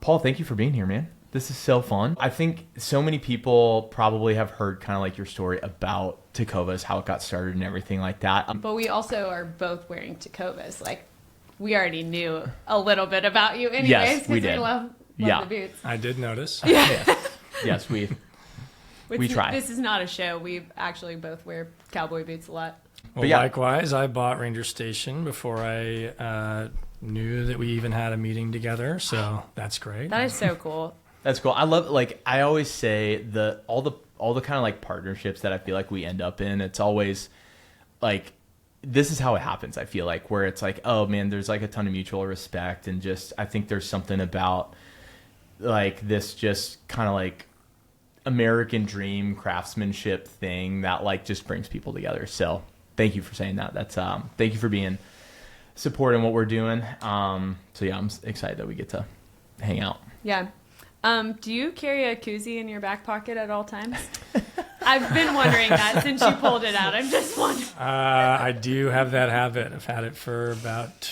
Paul, thank you for being here, man. This is so fun. I think so many people probably have heard kind of like your story about Tecovas, how it got started and everything like that. But we also are both wearing Tecovas. Like, we already knew a little bit about you anyways. Yes, we did. We love the boots. I did notice. Yes, we try. This is not a show. We actually both wear cowboy boots a lot. Well, likewise, I bought Ranger Station before I knew that we even had a meeting together. So that's great. That is so cool. That's cool. I love, like, I always say all the kind of like partnerships that I feel like we end up in, it's always like, this is how it happens. I feel like where it's like, oh man, there's like a ton of mutual respect. And just, I think there's something about like this just kind of like American dream craftsmanship thing that like just brings people together. So thank you for saying that. That's, thank you for being supporting what we're doing. So yeah, I'm excited that we get to hang out. Yeah. Do you carry a koozie in your back pocket at all times? I've been wondering that since you pulled it out. I'm just wondering. I do have that habit. I've had it for about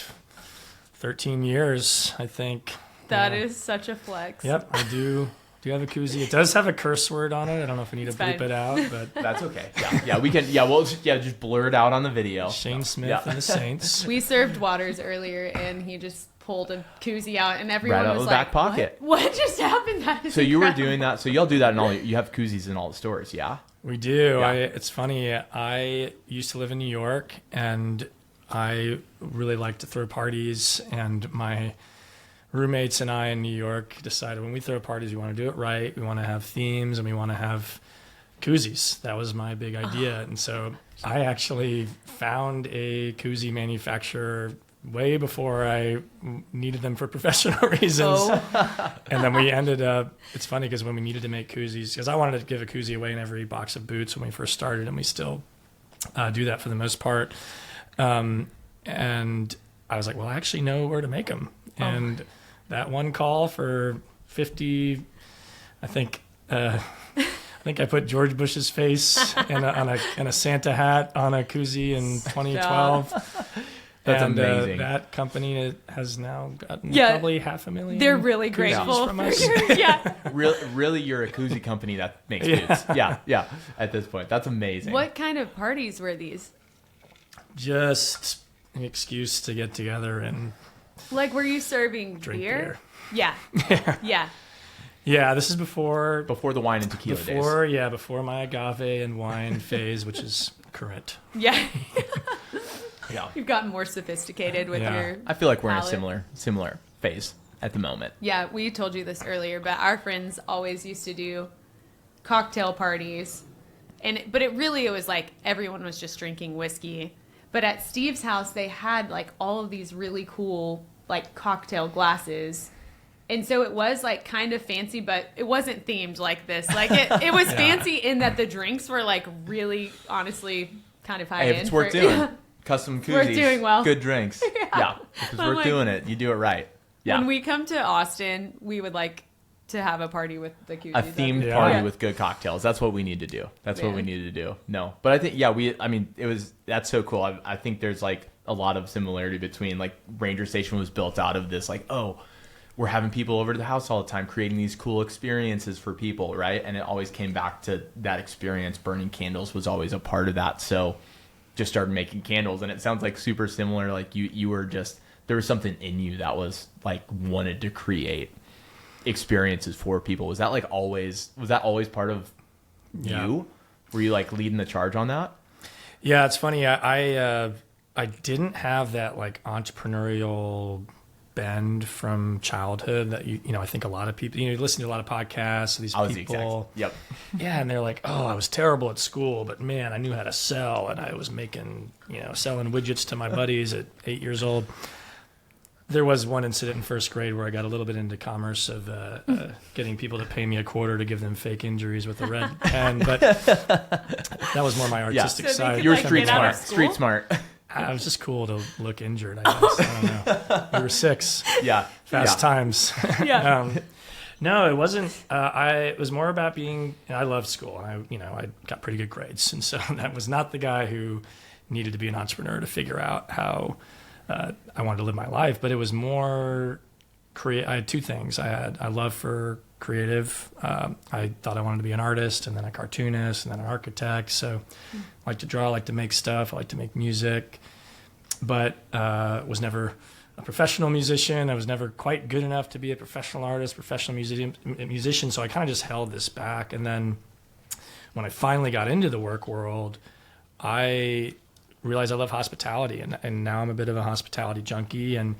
13 years, I think. That is such a flex. Yep, I do have a koozie. It does have a curse word on it. I don't know if we need to bleep it out, but that's okay. Yeah, we can. Yeah, we'll just blur it out on the video. Shane Smith and the Saints. We served Waters earlier, and he just pulled a koozie out, and everyone right out was of the back pocket. What just happened? That is so you were doing that. So y'all do that in all. You have koozies in all the stores, yeah? We do. Yeah. It's funny. I used to live in New York, and I really like to throw parties, and my roommates and I in New York decided when we throw parties, we want to do it right. We want to have themes, and we want to have koozies. That was my big idea. And so I actually found a koozie manufacturer way before I needed them for professional reasons. And then we ended up, it's funny because when we needed to make koozies, because I wanted to give a koozie away in every box of boots when we first started, and we still do that for the most part. And I was like, well, I actually know where to make them. And that one call for 50, I think I put George Bush's face in a Santa hat on a koozie in 2012. That's and amazing. That company has now gotten probably 500,000. They're really grateful from us. Yeah. Really, you're a koozie company that makes boots. Yeah. At this point, that's amazing. What kind of parties were these? Just an excuse to get together and like, were you serving drink beer? Yeah. Yeah, this is before the wine and tequila days. Before my agave and wine phase, which is current. Yeah. Yeah. You've gotten more sophisticated with your I feel like we're palate. in a similar phase at the moment. Yeah, we told you this earlier, but our friends always used to do cocktail parties. But it was like everyone was just drinking whiskey. But at Steve's house, they had like all of these really cool like cocktail glasses. And so it was like kind of fancy, but it wasn't themed like this. Like it was fancy in that the drinks were like really, honestly, kind of high end. Hey, if it's worth doing. Custom koozies, we're doing well. Good drinks. Yeah. If it's worth doing it, you do it right. Yeah. When we come to Austin, we would like to have a party with the koozies. A themed party with good cocktails. That's what we need to do. That's what we need to do. No, but I think, that's so cool. I think there's like a lot of similarity between like Ranger Station was built out of this, like, oh, we're having people over to the house all the time, creating these cool experiences for people, right? And it always came back to that experience. Burning candles was always a part of that. So just started making candles, and it sounds like super similar. Like you were just, there was something in you that was like wanted to create experiences for people. Was that always part of you? Were you like leading the charge on that? Yeah, it's funny. I didn't have that like entrepreneurial bend from childhood that I think a lot of people, you listen to a lot of podcasts of these people. Yep. Yeah, and they're like, oh, I was terrible at school, but man, I knew how to sell, and I was making, selling widgets to my buddies at 8 years old. There was one incident in first grade where I got a little bit into commerce of getting people to pay me $0.25 to give them fake injuries with a red pen, but that was more my artistic side. You were street smart. I was just cool to look injured, I guess. I don't know. We were 6. Yeah. Fast times. Yeah. No, it wasn't. It was more about being. I loved school, and I got pretty good grades, and so that was not the guy who needed to be an entrepreneur to figure out how I wanted to live my life. But it was more I had two things. I had a love for creative. I thought I wanted to be an artist, and then a cartoonist, and then an architect. So I like to draw, I like to make stuff, I like to make music, but was never a professional musician. I was never quite good enough to be a professional artist, professional musician. So I kind of just held this back. And then when I finally got into the work world, I realized I love hospitality, and now I'm a bit of a hospitality junkie. And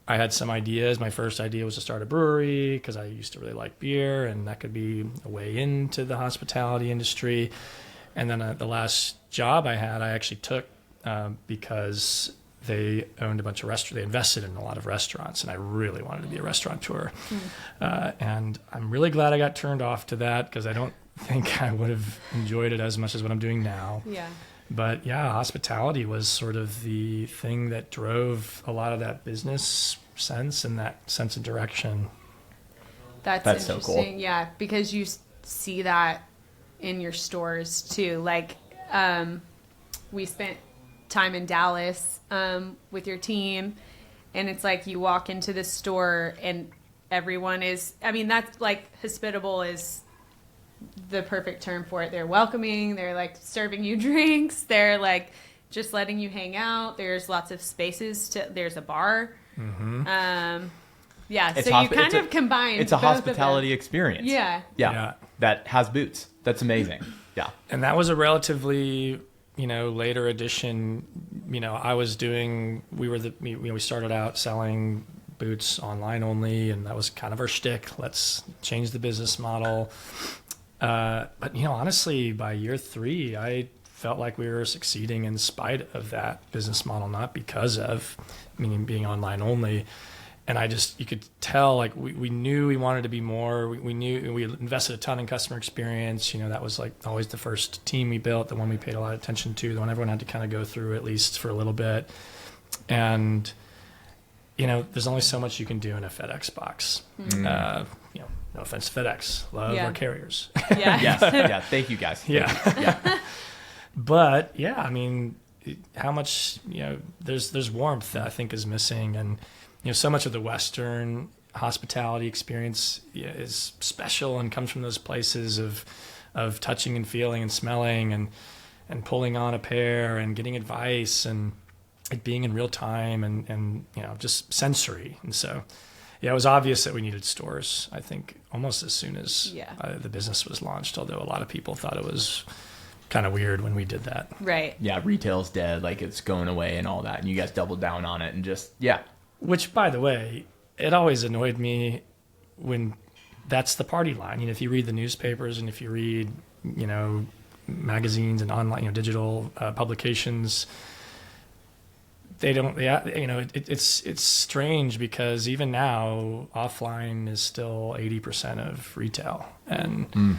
I had some ideas. My first idea was to start a brewery because I used to really like beer, and that could be a way into the hospitality industry. And then the last job I had, I actually took because they owned a bunch of restaurants. They invested in a lot of restaurants, and I really wanted to be a restaurateur. And I'm really glad I got turned off to that because I don't think I would have enjoyed it as much as what I'm doing now. Yeah. But yeah, hospitality was sort of the thing that drove a lot of that business sense and that sense of direction. That's so interesting. cool. Yeah, because you see that in your stores too. Like, we spent time in Dallas with your team, and it's like you walk into the store and everyone is, I mean, that's like hospitable is the perfect term for it. They're welcoming, they're like serving you drinks, they're like just letting you hang out. There's lots of spaces there's a bar. Yeah, It's so you kind of combine it's a both of hospitality them. experience. Yeah. That has boots. That's amazing. Yeah. And that was a relatively, later addition. I was doing, we started out selling boots online only, and that was kind of our shtick. Let's change the business model. But honestly, by year 3, I felt like we were succeeding in spite of that business model, not because of, being online only. And you could tell, like, we knew we wanted to be more. We knew we invested a ton in customer experience. That was like always the first team we built, the one we paid a lot of attention to, the one everyone had to kind of go through at least for a little bit. And, there's only so much you can do in a FedEx box. No offense to FedEx. Love our carriers. Yeah. Yes. Yeah. Thank you, guys. Yeah. But yeah, how much, there's warmth that I think is missing. And, so much of the Western hospitality experience is special and comes from those places of touching and feeling and smelling and pulling on a pair and getting advice and it being in real time and just sensory. And so, yeah, it was obvious that we needed stores, I think, almost as soon as the business was launched, although a lot of people thought it was kind of weird when we did that. Right. Yeah, retail's dead, like it's going away and all that, and you guys doubled down on it and just, Which, by the way, it always annoyed me when that's the party line. If you read the newspapers and if you read, magazines and online, digital publications, they don't. Yeah, it's strange because even now, offline is still 80% of retail, and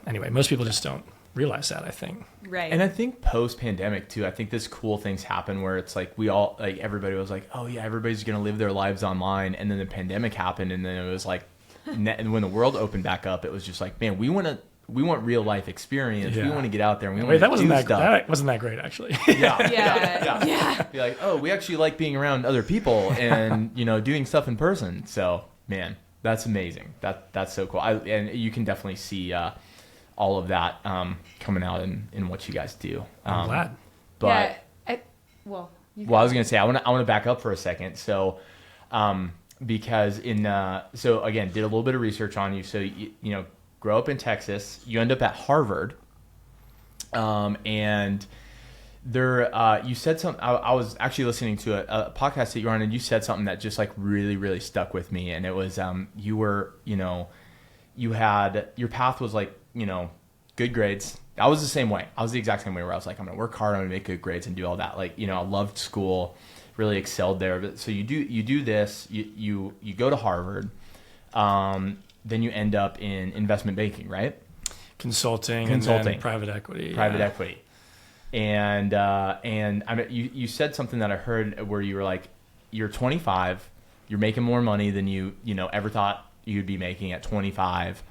Anyway, most people just don't realize that, I think. Right. And I think post-pandemic too, I think this cool things happen where it's like we all, like everybody was like, oh yeah, everybody's going to live their lives online. And then the pandemic happened, and then it was like, and when the world opened back up, it was just like, man, we want real life experience. Yeah. We want to get out there. And we want to do stuff. That wasn't that great, actually. Yeah. Be like, oh, we actually like being around other people and, doing stuff in person. So man, that's amazing. That's so cool. And you can definitely see, all of that coming out in what you guys do. I'm glad. But I was going to say I want to back up for a second. So because so again, did a little bit of research on you. So you grow up in Texas, you end up at Harvard, and there you said something. I was actually listening to a podcast that you were on, and you said something that just like really really stuck with me. And it was you were you had your path was like good grades. I was the same way. I was the exact same way where I was like, I'm going to work hard, I'm going to make good grades and do all that. Like, I loved school, really excelled there. But so you do this, you go to Harvard, then you end up in investment banking, right? Consulting. And then private equity. Equity. And I mean, you said something that I heard where you were like, you're 25, you're making more money than you ever thought you'd be making at 25.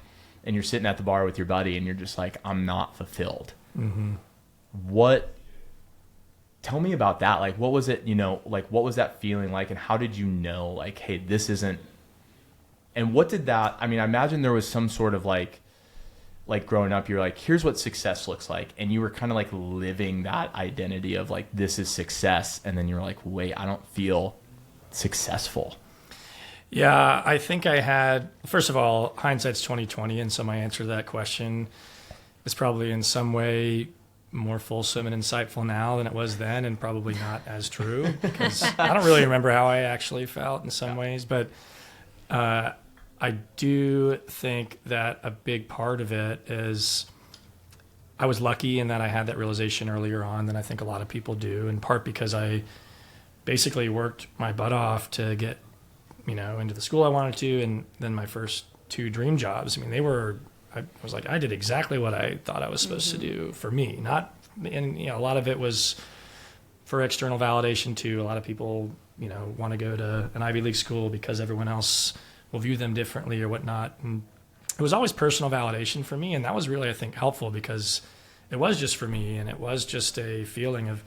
And you're sitting at the bar with your buddy and you're just like, I'm not fulfilled. Mm-hmm. tell me about that. Like, what was it, like, what was that feeling like, and how did you know, like, hey, this isn't, and what did that, I mean, I imagine there was some sort of like growing up, you're like, here's what success looks like. And you were kind of like living that identity of like, this is success. And then you're like, wait, I don't feel successful. Yeah, I think I had, first of all, hindsight's 2020. And so my answer to that question is probably in some way more fulsome and insightful now than it was then, and probably not as true, because I don't really remember how I actually felt in some ways. But I do think that a big part of it is I was lucky in that I had that realization earlier on than I think a lot of people do, in part because I basically worked my butt off to get, into the school I wanted to. And then my first 2 dream jobs, I mean, I was like, I did exactly what I thought I was supposed to do for me. And a lot of it was for external validation too. A lot of people, want to go to an Ivy League school because everyone else will view them differently or whatnot. And it was always personal validation for me. And that was really, I think, helpful, because it was just for me. And it was just a feeling of,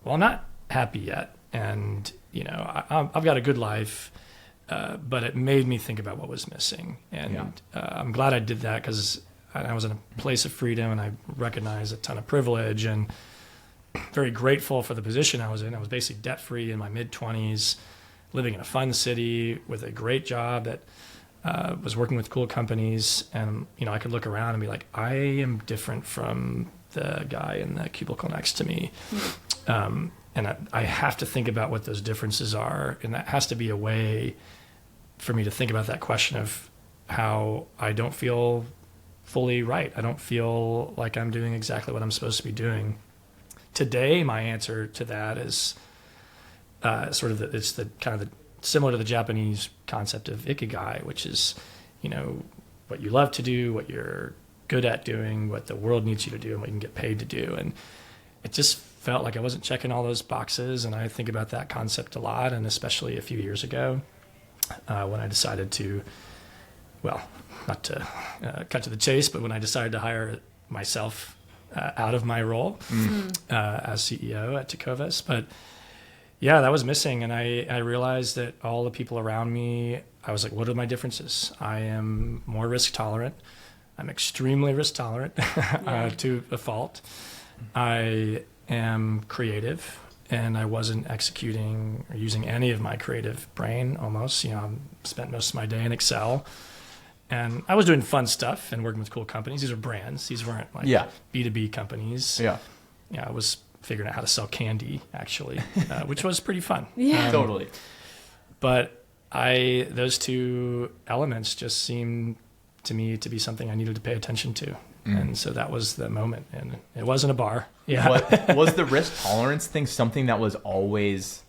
well, I'm not happy yet. And, I've got a good life. But it made me think about what was missing. And I'm glad I did that, because I was in a place of freedom and I recognized a ton of privilege, and very grateful for the position I was in. I was basically debt-free in my mid-20s, living in a fun city with a great job that was working with cool companies. And, I could look around and be like, I am different from the guy in the cubicle next to me. And I have to think about what those differences are. And that has to be a way for me to think about that question of how I don't feel fully right. I don't feel like I'm doing exactly what I'm supposed to be doing. Today, my answer to that is similar to the Japanese concept of ikigai, which is, what you love to do, what you're good at doing, what the world needs you to do, and what you can get paid to do. And it just felt like I wasn't checking all those boxes. And I think about that concept a lot, and especially a few years ago when I decided to, not to cut to the chase, but when I decided to hire myself out of my role as CEO at Tecovas. But yeah, that was missing. And I realized that all the people around me, I was like, what are my differences? I am more risk tolerant. I'm extremely risk tolerant to a fault. I am creative, and I wasn't executing or using any of my creative brain almost. I spent most of my day in Excel, and I was doing fun stuff and working with cool companies. These are brands. These weren't like B2B companies. Yeah, I was figuring out how to sell candy, actually, which was pretty fun. Yeah, totally. But those 2 elements just seemed to me to be something I needed to pay attention to. And so that was the moment, and it wasn't a bar. Yeah. Was the risk tolerance thing something that was always,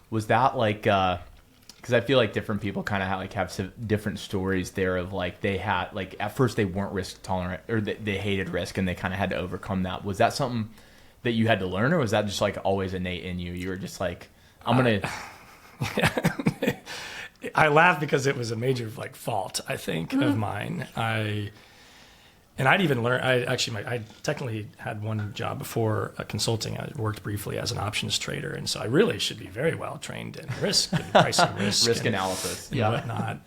was that like, because I feel like different people kind of have some different stories there of like, they had like, at first they weren't risk tolerant, or they hated risk, and they kind of had to overcome that. Was that something that you had to learn, or was that just like always innate in you? You were just like, I'm going to. I laugh because it was a major fault, I think, of mine. And I'd even learned, I technically had one job before consulting. I worked briefly as an options trader. And so I really should be very well trained in risk and pricing risk analysis and whatnot.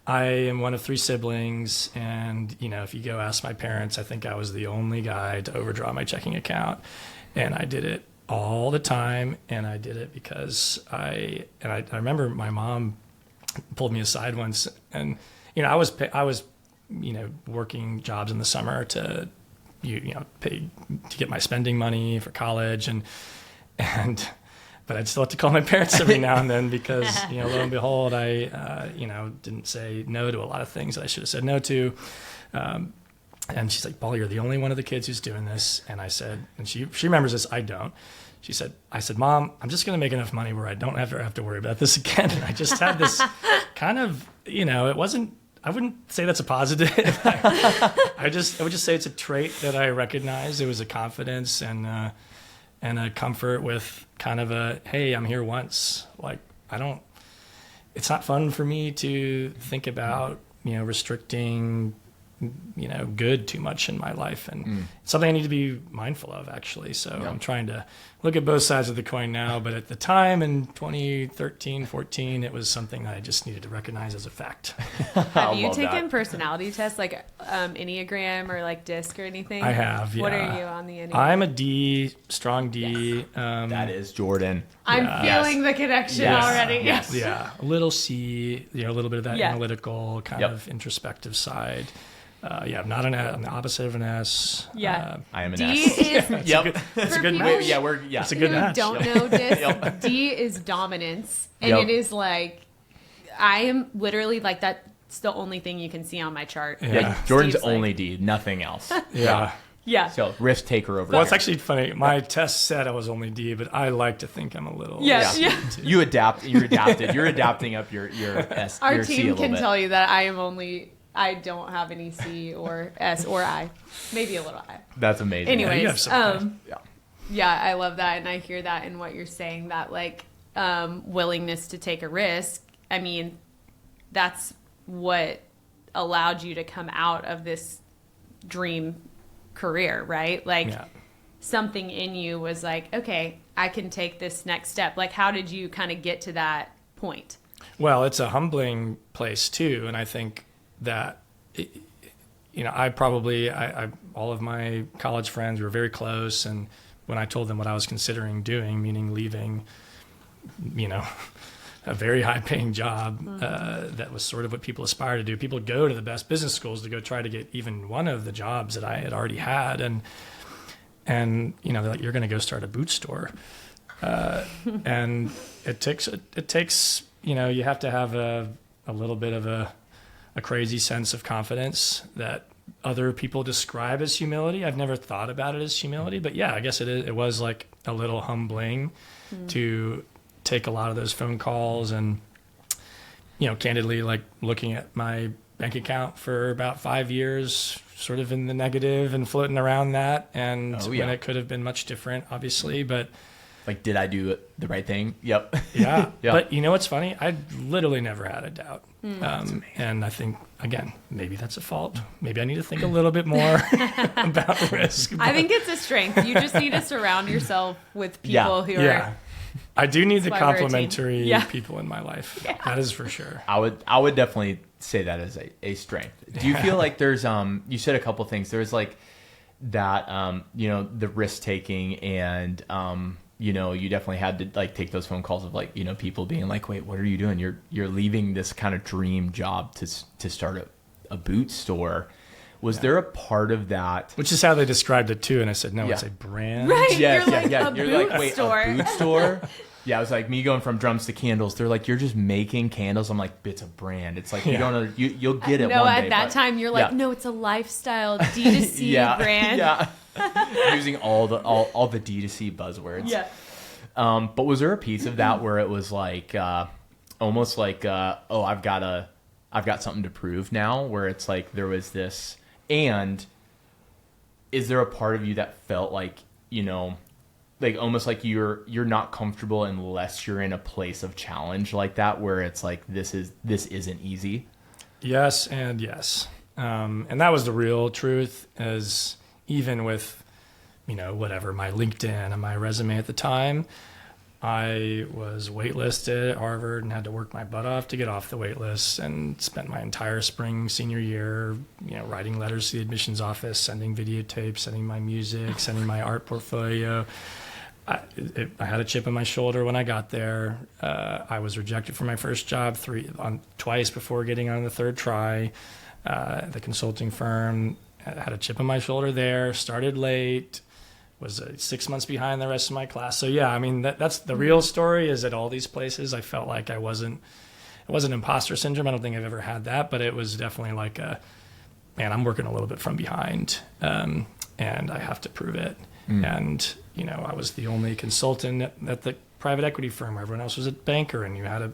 I am one of 3 siblings. And, if you go ask my parents, I think I was the only guy to overdraw my checking account. And I did it all the time. And I did it because I remember my mom pulled me aside once, and, I was working jobs in the summer to, pay to get my spending money for college, but I'd still have to call my parents every now and then because, lo and behold, I, didn't say no to a lot of things that I should have said no to. And she's like, Paul, you're the only one of the kids who's doing this. And I said, and she remembers this, I don't. I said, Mom, I'm just going to make enough money where I don't have to worry about this again. And I just had this kind of, it wasn't, I wouldn't say that's a positive. I would just say it's a trait that I recognize. It was a confidence and a comfort with kind of a, hey, I'm here once. Like, it's not fun for me to think about, restricting good too much in my life, and it's something I need to be mindful of, actually. So I'm trying to look at both sides of the coin now, but at the time in 2013, 14, it was something that I just needed to recognize as a fact. Have you taken personality tests like Enneagram or like DISC or anything? I have, yeah. What are you on the Enneagram? I'm a D, strong D. Yes. That is Jordan. I'm feeling the connection already. Yes. Yeah, a little C, a little bit of that analytical kind of introspective side. I'm not I'm the opposite of an S. Yeah. I am an D S. is It's a good match. It's a good match. Don't know this. D is dominance, and it is like I am literally like that's the only thing you can see on my chart. Yeah. Like, Jordan's Steve's only like, D, nothing else. Yeah. So risk taker over Well, there. it's actually funny. My test said I was only D, but I like to think I'm a little. Yeah. You adapt. You're adapted. You're adapting up your S. Our your C a team little can bit. tell you that I don't have any C or S or I, maybe a little I. That's amazing. Anyways, you have some yeah, I love that, and I hear that in what you're saying. That like willingness to take a risk. I mean, that's what allowed you to come out of this dream career, right? Like something in you was like, okay, I can take this next step. Like, how did you kind of get to that point? Well, it's a humbling place too, and I think that I all of my college friends were very close, and when I told them what I was considering doing, meaning leaving, a very high-paying job that was sort of what people aspire to do. People go to the best business schools to go try to get even one of the jobs that I had already had, and they're like, you're going to go start a boot store, and it takes you have to have a little bit of a crazy sense of confidence that other people describe as humility. I've never thought about it as humility, but yeah, I guess it was like a little humbling to take a lot of those phone calls and, candidly, like looking at my bank account for about 5 years, sort of in the negative and floating around that. And when it could have been much different, obviously, but like, did I do the right thing? Yep. Yeah. But you know what's funny? I literally never had a doubt. And I think, again, maybe that's a fault. Maybe I need to think a little bit more about risk. I think it's a strength. You just need to surround yourself with people who are... I do need the why we're a team. complementary people in my life. Yeah. That is for sure. I would definitely say that as a strength. Do you feel like there's you said a couple things. There's like that the risk taking and you definitely had to like take those phone calls of like people being like, wait, what are you doing? You're leaving this kind of dream job to start a boot store. Was there a part of that? Which is how they described it too, and I said, no, it's a brand. Right. Yes, You're like, wait, store. a boot store? Yeah, it was like me going from drums to candles. They're like, you're just making candles. I'm like, it's a brand. It's like, you'll get it no, one at day. that time, you're like, no, it's a lifestyle D2C brand. Yeah. Using all the D2C buzzwords. Yeah. But was there a piece of that where it was like, almost like, I've got something to prove now, where it's like there was this, and is there a part of you that felt like, like almost like you're not comfortable unless you're in a place of challenge like that, where it's like, this isn't easy? Yes. And yes. And that was the real truth, as even with, whatever, my LinkedIn and my resume at the time, I was waitlisted at Harvard and had to work my butt off to get off the wait list, and spent my entire spring senior year, writing letters to the admissions office, sending videotapes, sending my music, sending my art portfolio. I had a chip on my shoulder when I got there. I was rejected for my first job twice before getting on the third try. The consulting firm, had a chip on my shoulder there, started late, was 6 months behind the rest of my class. So yeah, I mean, that's the real story, is at all these places I felt like it wasn't imposter syndrome. I don't think I've ever had that, but it was definitely like I'm working a little bit from behind, and I have to prove it. And, I was the only consultant at the private equity firm. Everyone else was a banker, and you had to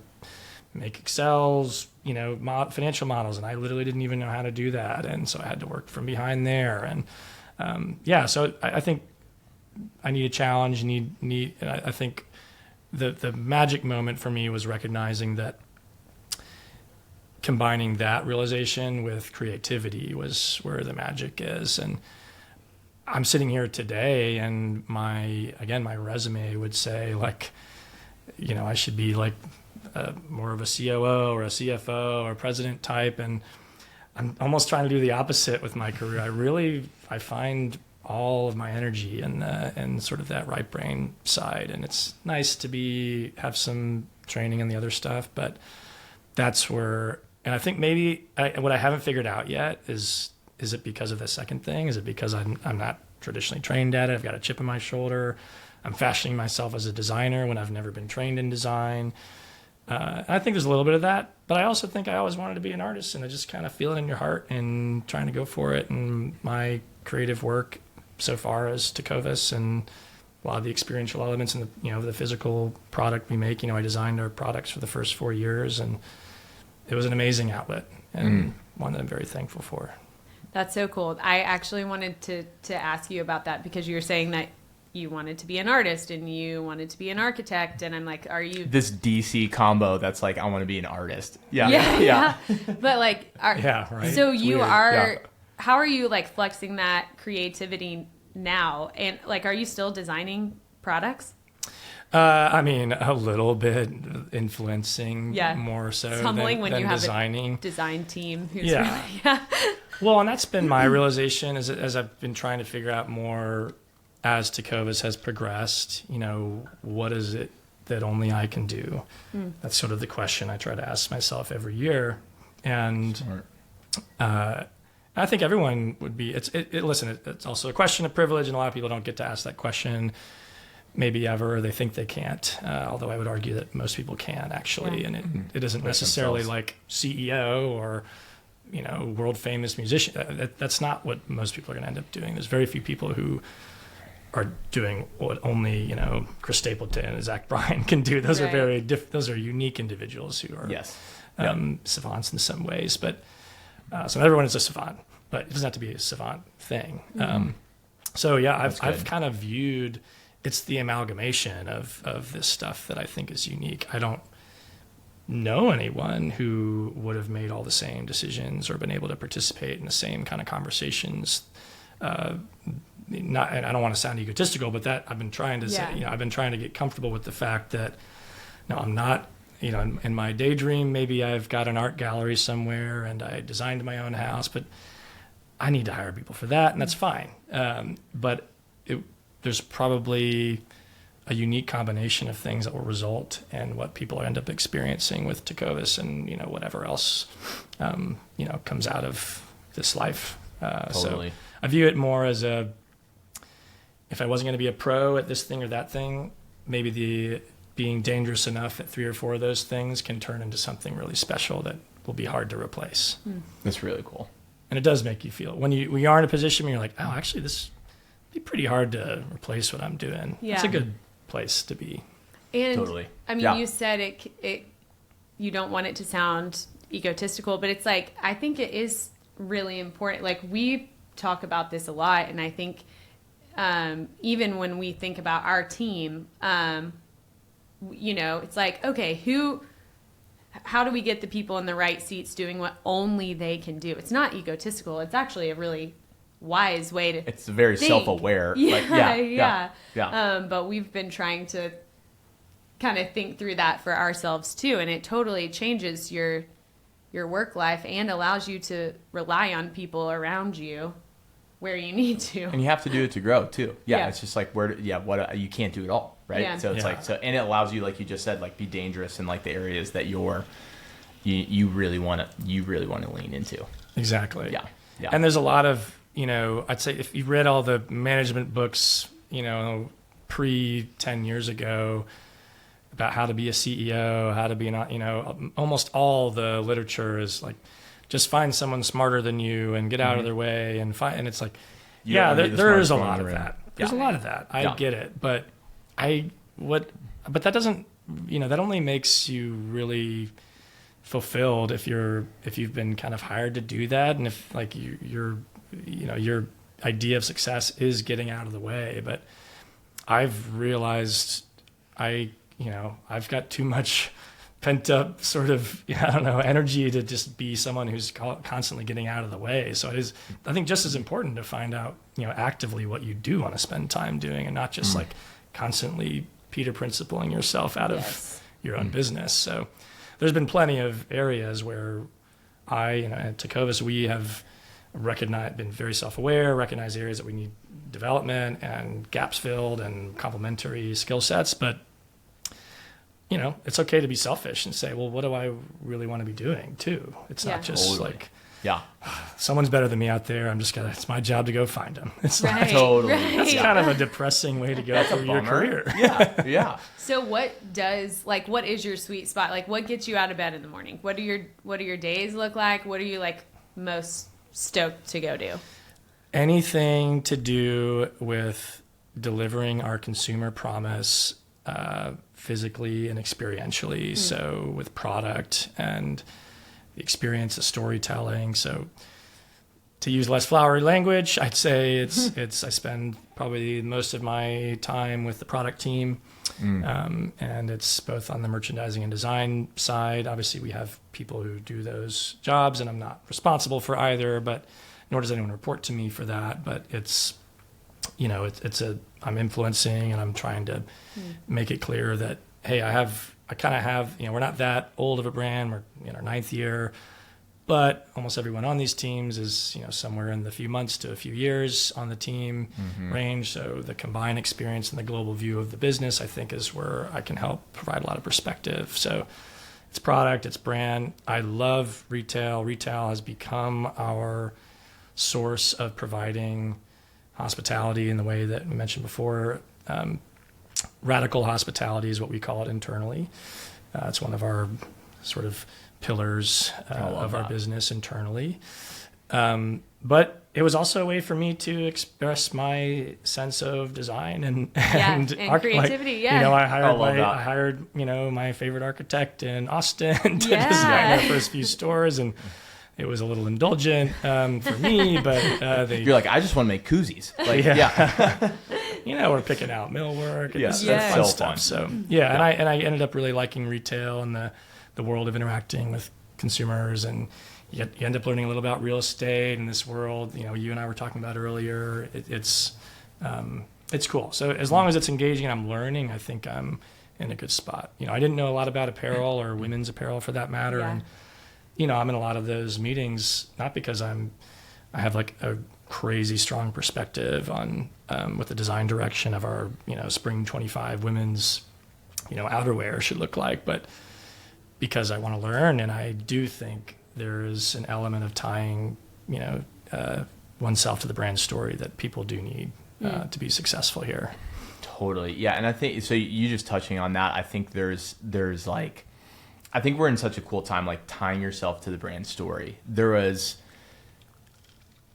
make Excels, financial models, and I literally didn't even know how to do that. And so I had to work from behind there. And so I think I need a challenge, and I think the magic moment for me was recognizing that combining that realization with creativity was where the magic is. And I'm sitting here today, and my resume would say, like, you know, I should be like more of a COO or a CFO or president type. And I'm almost trying to do the opposite with my career. I find all of my energy in sort of that right brain side. And it's nice to have some training in the other stuff, but that's where, and I think maybe what I haven't figured out yet is it because of the second thing? Is it because I'm not traditionally trained at it? I've got a chip on my shoulder. I'm fashioning myself as a designer when I've never been trained in design. I think there's a little bit of that, but I also think I always wanted to be an artist, and I just kind of feel it in your heart and trying to go for it. And my creative work so far is Tecovas and a lot of the experiential elements and the physical product we make. I designed our products for the first 4 years, and it was an amazing outlet and one that I'm very thankful for. That's so cool. I actually wanted to ask you about that because you were saying that you wanted to be an artist and you wanted to be an architect, and I'm like, are you this DC combo that's like, I want to be an artist? Yeah. But like, right. So it's you weird. are. How are you like flexing that creativity now? And like, are you still designing products? I mean, a little bit influencing, more so it's humbling than when you have designing. a design team who's really, Well, and that's been my realization as I've been trying to figure out more as Tecovas has progressed. What is it that only I can do? That's sort of the question I try to ask myself every year. And I think everyone would be. Listen, it's also a question of privilege, and a lot of people don't get to ask that question. Maybe ever, or they think they can't. Although I would argue that most people can actually, and it isn't necessarily like CEO or world famous musician. That's not what most people are going to end up doing. There's very few people who are doing what only Chris Stapleton and Zach Bryan can do. Those are those are unique individuals who are savants in some ways. But so everyone is a savant, but it doesn't have to be a savant thing. So I've kind of viewed. It's the amalgamation of this stuff that I think is unique. I don't know anyone who would have made all the same decisions or been able to participate in the same kind of conversations. And I don't want to sound egotistical, but that I've been trying to say, I've been trying to get comfortable with the fact that, no, I'm not, in my daydream, maybe I've got an art gallery somewhere and I designed my own house, but I need to hire people for that, and that's fine. But there's probably a unique combination of things that will result in what people end up experiencing with Tecovas and whatever else comes out of this life. Totally. So I view it more as if I wasn't going to be a pro at this thing or that thing, maybe being dangerous enough at 3 or 4 of those things can turn into something really special that will be hard to replace. That's really cool. And it does make you feel when you are in a position where you're like, oh, actually this be pretty hard to replace what I'm doing. Yeah. It's a good place to be. And totally. I mean, you said it you don't want it to sound egotistical, but it's like, I think it is really important. Like, we talk about this a lot, and I think even when we think about our team, it's like, okay, how do we get the people in the right seats doing what only they can do? It's not egotistical. It's actually a really wise way to It's very think. Self-aware. Yeah. But we've been trying to kind of think through that for ourselves too, and it totally changes your work life and allows you to rely on people around you where you need to. And you have to do it to grow too. It's just like you can't do it all, right? Yeah. So it's and it allows you, like you just said, like be dangerous in like the areas that you really want to lean into. Exactly. Yeah. And there's a lot of I'd say if you read all the management books, pre 10 years ago about how to be a CEO, how to be almost all the literature is like, just find someone smarter than you and get out of their way and it's like, there is a lot of that. There's a lot of that. I get it. But that doesn't, that only makes you really fulfilled if you've been kind of hired to do that. And if like your idea of success is getting out of the way. But I've realized I've got too much pent up sort of, I don't know, energy to just be someone who's constantly getting out of the way. So it is, I think, just as important to find out, actively what you do want to spend time doing, and not just like constantly Peter principling yourself out of your own business. So there's been plenty of areas where at Tecovas, we have been very self-aware, recognized areas that we need development and gaps filled and complementary skill sets. But, it's okay to be selfish and say, well, what do I really want to be doing too? It's not just like, someone's better than me out there. It's my job to go find them. It's right, like, totally. Right. That's kind of a depressing way to go through your career. Yeah. So what is your sweet spot? Like, what gets you out of bed in the morning? What do your days look like? What are you like most stoked to go do? Anything to do with delivering our consumer promise, physically and experientially. So with product and the experience of storytelling. So to use less flowery language, I'd say I spend probably most of my time with the product team. And it's both on the merchandising and design side. Obviously we have people who do those jobs, and I'm not responsible for either, but nor does anyone report to me for that. But it's, I'm influencing, and I'm trying to make it clear that, hey, we're not that old of a brand. We're in our 9th year, but almost everyone on these teams is, somewhere in the few months to a few years on the team range. So the combined experience and the global view of the business, I think, is where I can help provide a lot of perspective. So it's product, it's brand. I love retail. Retail has become our source of providing hospitality in the way that we mentioned before. Radical hospitality is what we call it internally. It's one of our sort of pillars of our business internally. But it was also a way for me to express my sense of design and creativity. I hired my favorite architect in Austin to design our first few stores, and it was a little indulgent for me, but you're like, I just want to make koozies. Like, we're picking out millwork and that's fun so stuff. fun. So and I ended up really liking retail and the world of interacting with consumers, and you end up learning a little about real estate in this world. You and I were talking about earlier. It's cool. So as long as it's engaging and I'm learning, I think I'm in a good spot. I didn't know a lot about apparel or women's apparel for that matter, and I'm in a lot of those meetings not because I have like a crazy strong perspective on what the design direction of our spring 25 women's outerwear should look like, but because I want to learn. And I do think there is an element of tying oneself to the brand story that people do need to be successful here. Totally. Yeah. And I think, so you just touching on that, I think there's like, I think we're in such a cool time, like tying yourself to the brand story. There was,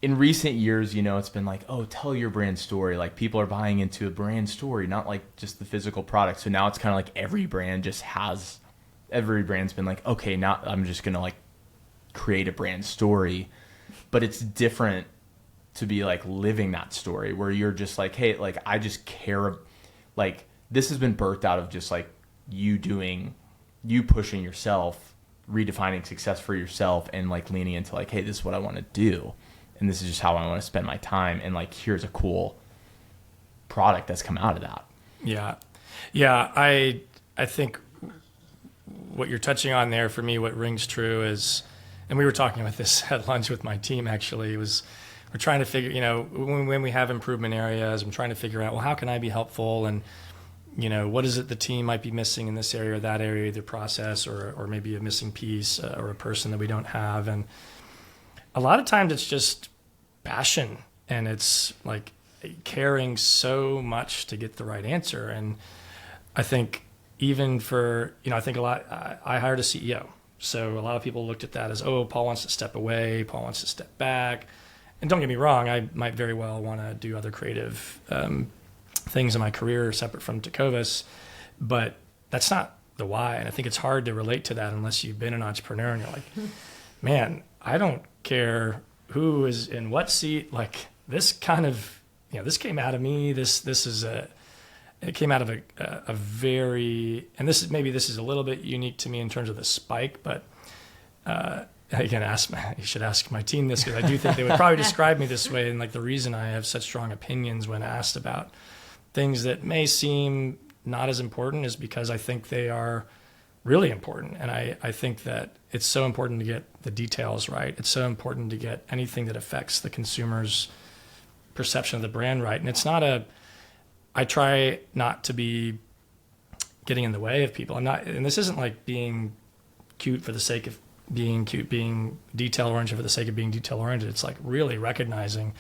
in recent years, it's been like, oh, tell your brand story. Like people are buying into a brand story, not like just the physical product. So now it's kind of like every brand's been like, okay, now I'm just going to like create a brand story. But it's different to be like living that story where you're just like, hey, like I just care. Like this has been birthed out of just like you pushing yourself, redefining success for yourself, and like leaning into like, hey, this is what I want to do. And this is just how I want to spend my time. And like, here's a cool product that's come out of that. Yeah. Yeah. I think what you're touching on there for me, what rings true is, and we were talking about this at lunch with my team actually, was we're trying to figure, when we have improvement areas, I'm trying to figure out, well, how can I be helpful? And, what is it the team might be missing in this area or that area, either process or maybe a missing piece or a person that we don't have. And a lot of times it's just passion, and it's like caring so much to get the right answer. And I think even for, I think a lot, I hired a CEO. So a lot of people looked at that as, oh, Paul wants to step away, Paul wants to step back. And don't get me wrong, I might very well want to do other creative things in my career separate from Tecovas, but that's not the why. And I think it's hard to relate to that unless you've been an entrepreneur and you're like, man, I don't care who is in what seat. Like this kind of, this came out of me. This is it came out of a very, and this is a little bit unique to me in terms of the spike, but you should ask my team this, because I do think they would probably describe me this way. And like the reason I have such strong opinions when asked about things that may seem not as important is because I think they are really important. And I think that it's so important to get the details right. It's so important to get anything that affects the consumer's perception of the brand right. And it's not I try not to be getting in the way of people. And this isn't like being cute for the sake of being cute, being detail oriented for the sake of being detail oriented. It's like really recognizing,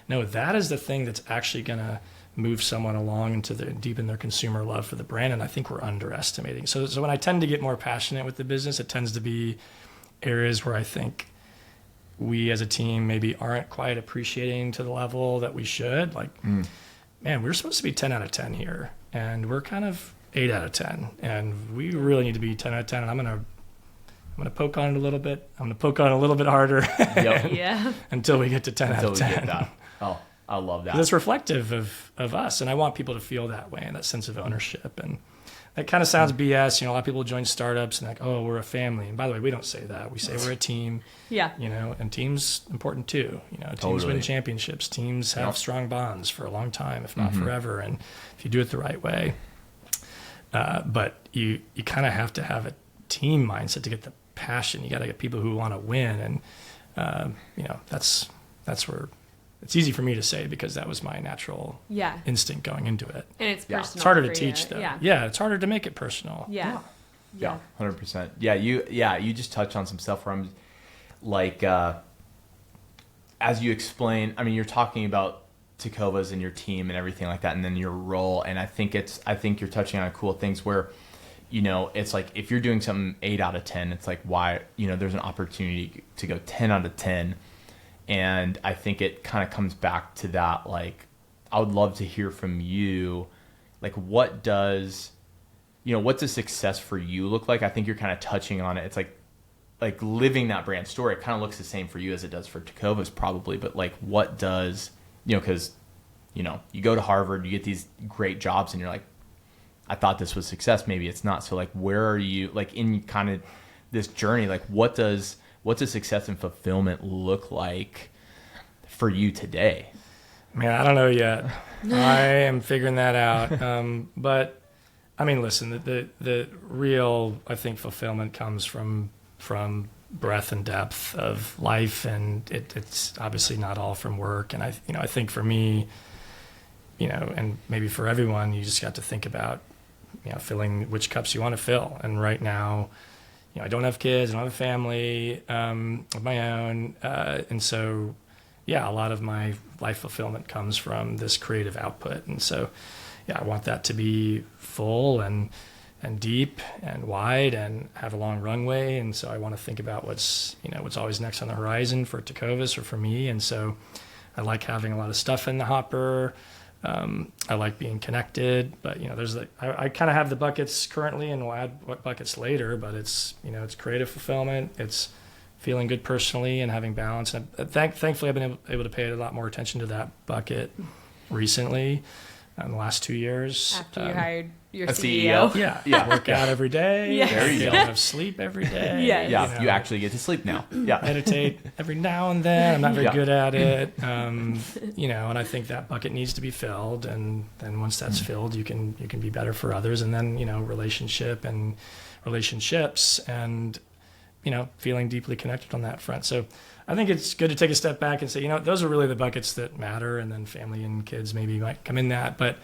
no, that is the thing that's actually going to move someone along into deepen their consumer love for the brand. And I think we're underestimating. So when I tend to get more passionate with the business, it tends to be areas where I think we as a team maybe aren't quite appreciating to the level that we should. Like, man, we're supposed to be 10 out of 10 here, and we're kind of 8 out of 10, and we really need to be 10 out of 10. And I'm gonna poke on it a little bit. I'm gonna poke on it a little bit harder. Yeah. Until we get to 10 out of 10. We get that. Oh, I love that. It's reflective of us, and I want people to feel that way and that sense of ownership. And that kind of sounds BS. You know, a lot of people join startups and like, oh, we're a family. And by the way, we don't say that. We say we're a team. Yeah. You know, and teams important too. You know, teams Totally. win championships. Teams have strong bonds for a long time, if not forever. And if you do it the right way, but you kind of have to have a team mindset to get the passion. You got to get people who want to win, and you know, that's where it's easy for me to say because that was my natural instinct going into it. And it's personal. It's harder to for teach you. though. Yeah, it's harder to make it personal. Yeah. 100%. Yeah, you just touched on some stuff where I'm like, as you explain, I mean, you're talking about Tecovas and your team and everything like that, and then your role. And I think you're touching on cool things where, you know, it's like if you're doing something 8 out of 10, it's like why, you know, there's an opportunity to go 10 out of 10. And I think it kind of comes back to that, like, I would love to hear from you, like, what's a success for you look like? I think you're kind of touching on it. It's like living that brand story. It kind of looks the same for you as it does for Tecovas probably, but like what does, you know, because, you know, you go to Harvard, you get these great jobs and you're like, I thought this was success. Maybe it's not. So like, where are you like in kind of this journey? Like what's a success and fulfillment look like for you today? Man, I don't know yet. I am figuring that out. But I mean, listen, the real, I think, fulfillment comes from breadth and depth of life, and it's obviously not all from work. And I think for me, you know, and maybe for everyone, you just got to think about, you know, filling which cups you want to fill. And right now, you know, I don't have kids, I don't have a family of my own, and so yeah, a lot of my life fulfillment comes from this creative output. And so yeah, I want that to be full and deep and wide and have a long runway. And so I want to think about what's always next on the horizon for Tecovas or for me. And so I like having a lot of stuff in the hopper. I like being connected, but you know, I kind of have the buckets currently, and we'll add what buckets later. But it's, you know, it's creative fulfillment, it's feeling good personally, and having balance. And thankfully, I've been able to pay a lot more attention to that bucket recently in the last 2 years. After you hired your a CEO. Yeah. Work out every day. Yes. There you go. Have sleep every day. Yes. Yeah, you know. you actually get to sleep now. Yeah. Meditate every now and then. I'm not very Yeah. good at it. You know, and I think that bucket needs to be filled. And then once that's filled, you can be better for others. And then, you know, relationships and, you know, feeling deeply connected on that front. So I think it's good to take a step back and say, you know, those are really the buckets that matter. And then family and kids maybe might come in that. But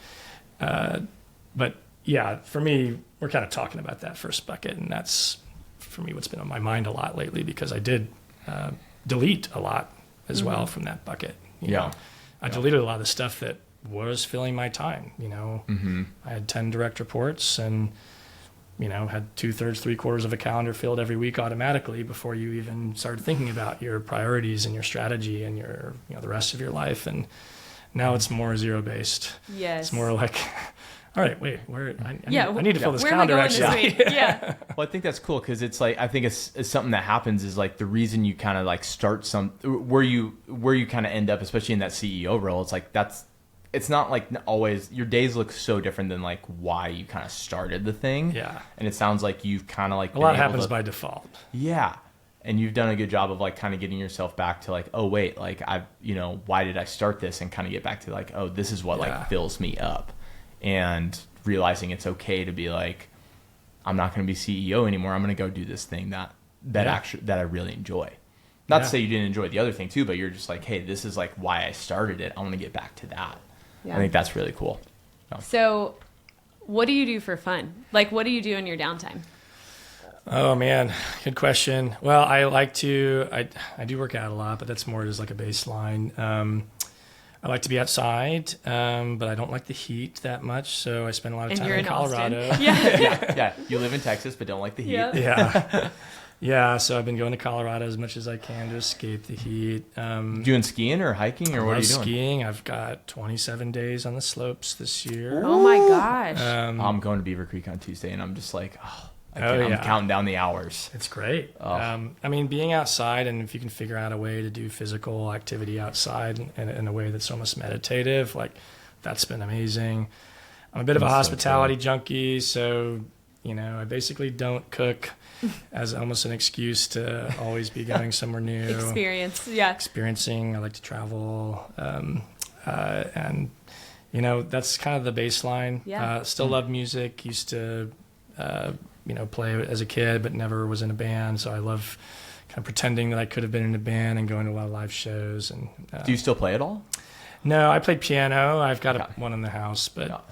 yeah, for me, we're kind of talking about that first bucket. And that's, for me, what's been on my mind a lot lately, because I did delete a lot as well from that bucket. You know, I deleted a lot of the stuff that was filling my time. You know, I had 10 direct reports and, you know, had 2/3, 3/4 of a calendar filled every week automatically before you even started thinking about your priorities and your strategy and your, you know, the rest of your life. And now it's more zero based. Yes. It's more like, all right, wait, I need to fill this Where am I calendar going this actually. week? Yeah. Well, I think that's cool because it's like, I think it's something that happens is like the reason you kind of like start where you kind of end up, especially in that CEO role. It's like it's not like always your days look so different than like why you kind of started the thing. Yeah. And it sounds like you've kind of like A lot happens by default. Yeah. And you've done a good job of like kind of getting yourself back to like, oh wait, like why did I start this, and kind of get back to like, oh, this is what like fills me up, and realizing it's okay to be like, I'm not going to be CEO anymore. I'm going to go do this thing that I really enjoy. Not to say you didn't enjoy the other thing too, but you're just like, hey, this is like why I started it. I want to get back to that. Yeah. I think that's really cool. So what do you do for fun? Like, what do you do in your downtime? Oh man, good question. Well, I do work out a lot, but that's more just like a baseline. I like to be outside, but I don't like the heat that much, so I spend a lot of time in Colorado. Yeah. You live in Texas, but don't like the heat. Yeah. Yeah, so I've been going to Colorado as much as I can to escape the heat. Doing skiing or hiking, or what are you doing? Skiing. I've got 27 days on the slopes this year. Oh my gosh. I'm going to Beaver Creek on Tuesday, and I'm just like, I'm counting down the hours. It's great. I mean, being outside, and if you can figure out a way to do physical activity outside in a way that's almost meditative, like that's been amazing. I'm a bit of a hospitality junkie, so I basically don't cook as almost an excuse to always be going somewhere new. Experiencing. I like to travel, and that's kind of the baseline. Yeah. Still love music. Used to play as a kid, but never was in a band. So I love kind of pretending that I could have been in a band and going to a lot of live shows. And do you still play at all? No, I played piano. I've got one in the house, but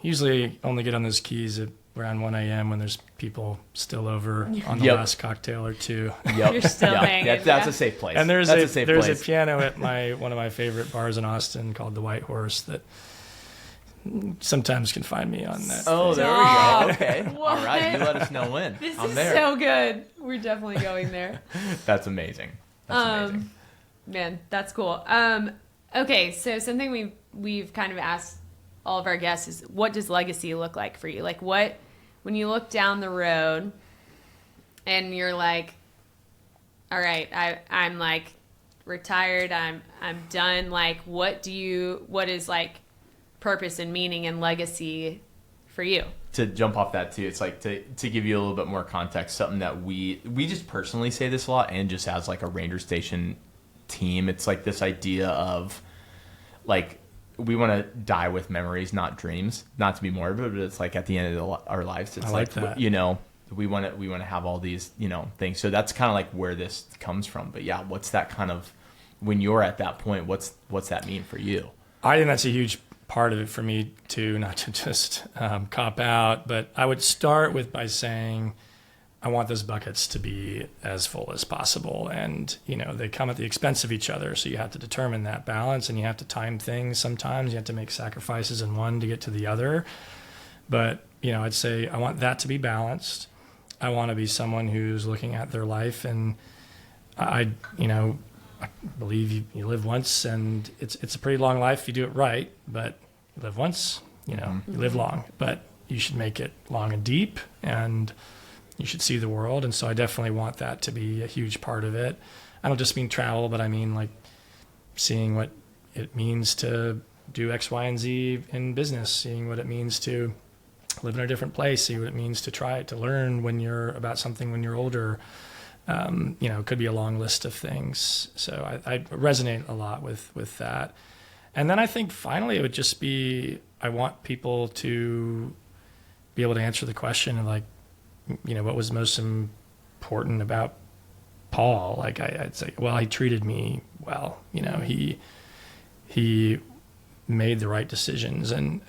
usually only get on those keys at around 1 a.m. when there's people still over on the last cocktail or two. Yep. You're still hanging. That's a safe place. And there's a piano at one of my favorite bars in Austin called the White Horse that sometimes can find me on that. Oh, there we go. Okay. All right. You let us know when. I'm there. So good. We're definitely going there. That's amazing. Amazing. Man, that's cool. Okay, so something we've kind of asked all of our guests is, what does legacy look like for you? Like, when you look down the road and you're like, all right, I'm like retired, I'm done. Like, what is like purpose and meaning and legacy for you? To jump off that too, it's like to give you a little bit more context, something that we just personally say this a lot, and just as like a Ranger Station team, it's like this idea of like, we want to die with memories, not dreams. Not to be morbid, but it's like at the end of our lives, it's like that. We want to have all these things. So that's kind of like where this comes from. But yeah, what's that kind of, when you're at that point, what's that mean for you? I think that's a huge part of it for me too, not to just cop out, but I would start by saying, I want those buckets to be as full as possible. And, they come at the expense of each other. So you have to determine that balance, and you have to time things. Sometimes you have to make sacrifices in one to get to the other. But, I'd say I want that to be balanced. I want to be someone who's looking at their life, and I believe you live once, and it's a pretty long life if you do it right, but you live once, you live long, but you should make it long and deep, and you should see the world. And so I definitely want that to be a huge part of it. I don't just mean travel, but I mean like seeing what it means to do X, Y, and Z in business, seeing what it means to live in a different place, see what it means to try to learn about something when you're older. It could be a long list of things. So I resonate a lot with that. And then I think finally it would just be, I want people to be able to answer the question of like, what was most important about Paul? Like I'd say, well, he treated me well. He made the right decisions, and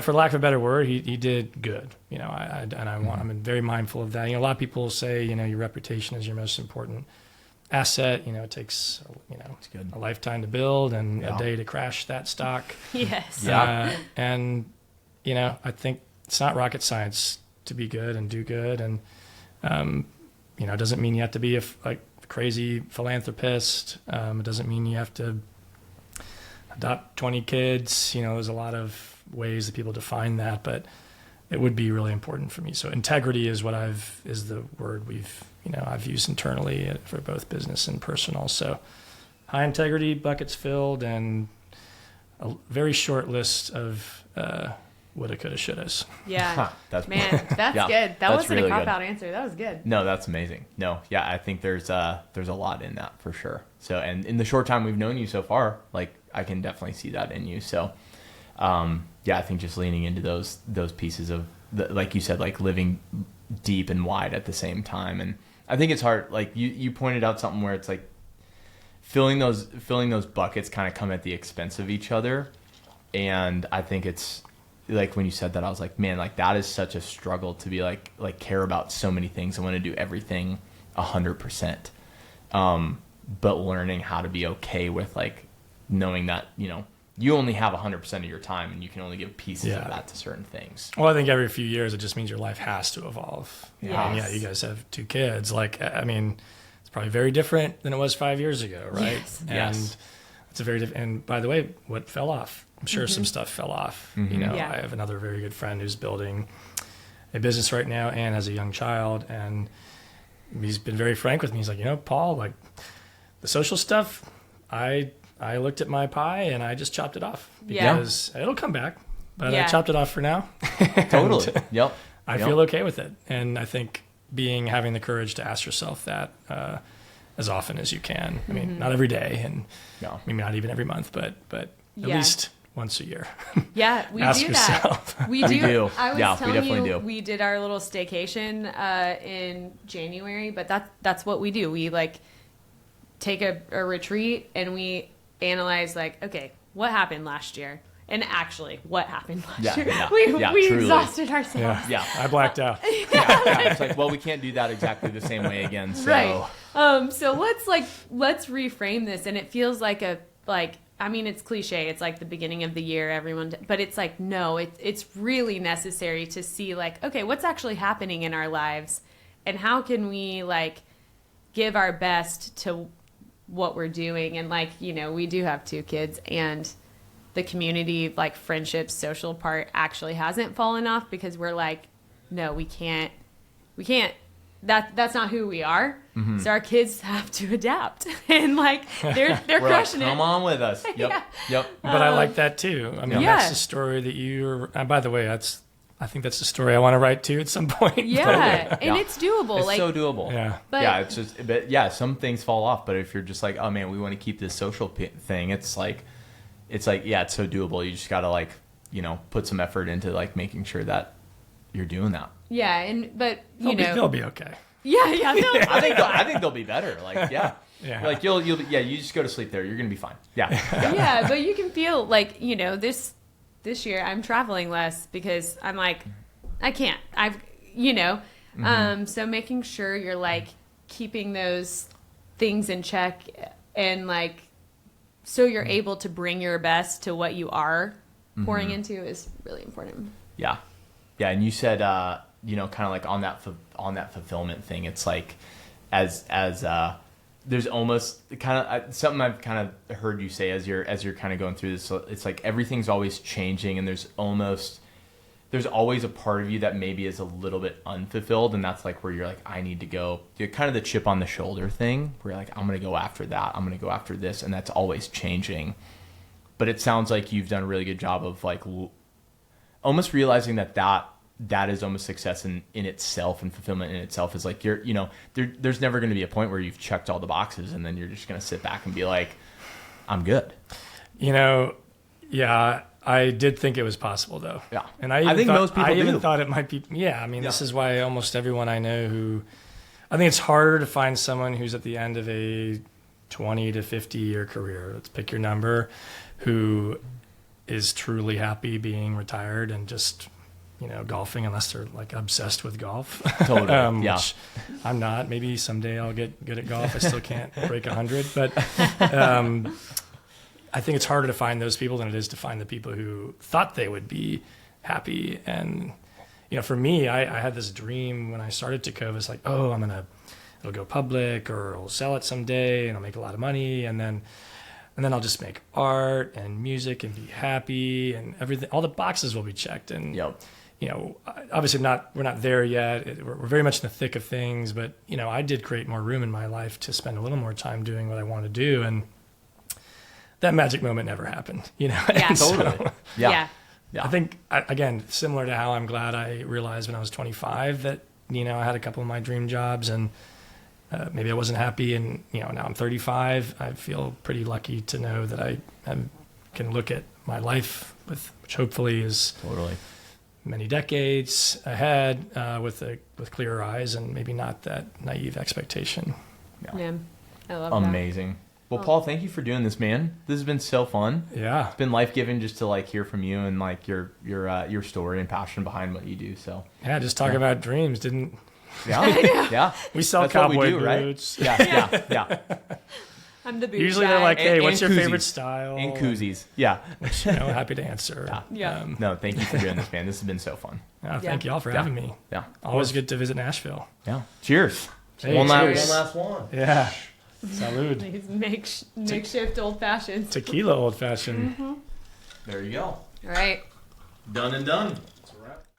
for lack of a better word, he did good. I'm very mindful of that. A lot of people say your reputation is your most important asset. It takes a lifetime to build and a day to crash that stock. Yes. And I think it's not rocket science to be good and do good. And, it doesn't mean you have to be a crazy philanthropist. It doesn't mean you have to adopt 20 kids. There's a lot of ways that people define that, but it would be really important for me. So integrity is is the word I've used internally for both business and personal. So high integrity buckets filled, and a very short list of woulda, coulda, shouldas. Yeah. That's Man, that's Yeah, good. That that's wasn't really a good. cop-out answer. That was good. No, that's amazing. No, yeah, I think there's a lot in that for sure. So, and in the short time we've known you so far, like I can definitely see that in you. So, yeah, I think just leaning into those pieces of like you said, like living deep and wide at the same time. And I think it's hard. Like you pointed out something where it's like filling those buckets kind of come at the expense of each other. And I think it's like when you said that, I was like, man, like that is such a struggle to be like care about so many things and want to do everything 100%. But learning how to be okay with like knowing that, you only have 100% of your time and you can only give pieces of that to certain things. Well, I think every few years, it just means your life has to evolve. Yes. And yeah, you guys have 2 kids. Like, I mean, it's probably very different than it was 5 years ago, right? Yes. And Yes. it's a very different, and by the way, what fell off? I'm sure some stuff fell off. Yeah. I have another very good friend who's building a business right now and has a young child, and he's been very frank with me. He's like, Paul, like the social stuff, I looked at my pie and I just chopped it off because it'll come back, but I chopped it off for now. Totally. Yep. I feel okay with it. And I think having the courage to ask yourself that as often as you can. I mean, not every day and maybe not even every month, but at least once a year. Yeah, we Ask do yourself. that. We We do. I was Yeah, we telling definitely you, do. we did our little staycation in January, but that's what we do. We like take a retreat and we analyze like, okay, what happened last year? And actually, what happened last year? We truly. exhausted ourselves. Yeah. I blacked out. Yeah. It's like, well, we can't do that exactly the same way again. So. Right. So let's reframe this. And it feels like it's cliche. It's like the beginning of the year, but it's like, no, it's really necessary to see like, okay, what's actually happening in our lives and how can we like give our best to what we're doing. And like, we do have 2 kids and the community, like friendships, social part actually hasn't fallen off because we're like, no, we can't, that's not who we are. Mm-hmm. So our kids have to adapt and like, they're crushing like, Come on with us. Yep. Yep. But I like that too. I mean, that's the story that and by the way, I think that's the story I want to write too at some point. Yeah. And it's doable. It's so doable. Yeah. But, it's just, some things fall off, but if you're just like, oh man, we want to keep this social thing, it's like, it's so doable. You just got to like, put some effort into like making sure that you're doing that. Yeah. But they'll be okay. Yeah. I think they'll be better. Like, yeah. Like you just go to sleep there. You're going to be fine. Yeah. Yeah. But you can feel like, this year I'm traveling less because I'm like, I can't. So making sure you're like keeping those things in check and like, so you're able to bring your best to what you are pouring into is really important. Yeah. Yeah. And you said, kind of like on that fulfillment thing, it's like as there's almost kind of something I've kind of heard you say as you're kind of going through this. So it's like everything's always changing, and there's always a part of you that maybe is a little bit unfulfilled, and that's like where you're like, I need to go. You're kind of the chip on the shoulder thing, where you're like, I'm gonna go after that. I'm gonna go after this, and that's always changing. But it sounds like you've done a really good job of like almost realizing that is almost success in itself, and fulfillment in itself is like there's never going to be a point where you've checked all the boxes and then you're just going to sit back and be like, I'm good. Yeah, I did think it was possible though. Yeah. And I think most people do. even thought it might be, this is why almost everyone I know I think it's harder to find someone who's at the end of a 20 to 50 year career, let's pick your number, who is truly happy being retired and just golfing, unless they're like obsessed with golf. Totally. Which I'm not. Maybe someday I'll get good at golf. I still can't break 100, but I think it's harder to find those people than it is to find the people who thought they would be happy. And for me, I had this dream when I started Tecovas, like, oh, it'll go public, or I'll sell it someday, and I'll make a lot of money, and then I'll just make art and music and be happy, and everything. All the boxes will be checked, and obviously we're not there yet. We're very much in the thick of things, but I did create more room in my life to spend a little more time doing what I want to do. And that magic moment never happened, you know? Yeah. And so Totally. Yeah. Yeah. I think, again, similar to how I'm glad I realized when I was 25 that, you know, I had a couple of my dream jobs and maybe I wasn't happy. And, you know, now I'm 35. I feel pretty lucky to know that I can look at my life which hopefully is Totally. many decades ahead with clearer eyes and maybe not that naive expectation. Yeah. I love that. Amazing. Well, Paul, thank you for doing this, man. This has been so fun. Yeah. It's been life-giving just to like hear from you and like your story and passion behind what you do. So Yeah, just talking about dreams. yeah. We sell That's what we cowboy do, right? boots. Yeah. I'm the boot Usually guy. they're like, hey, And what's your koozies. favorite style? And koozies. Yeah. Which, you know, happy to answer. Yeah. No, thank you for doing this, man. This has been so fun. Thank y'all for having me. Yeah. Always good to visit Nashville. Yeah. Cheers. Hey, one cheers. last one. Yeah. Salud. These makeshift old fashions. Tequila old fashioned. There you go. All right. Done and done.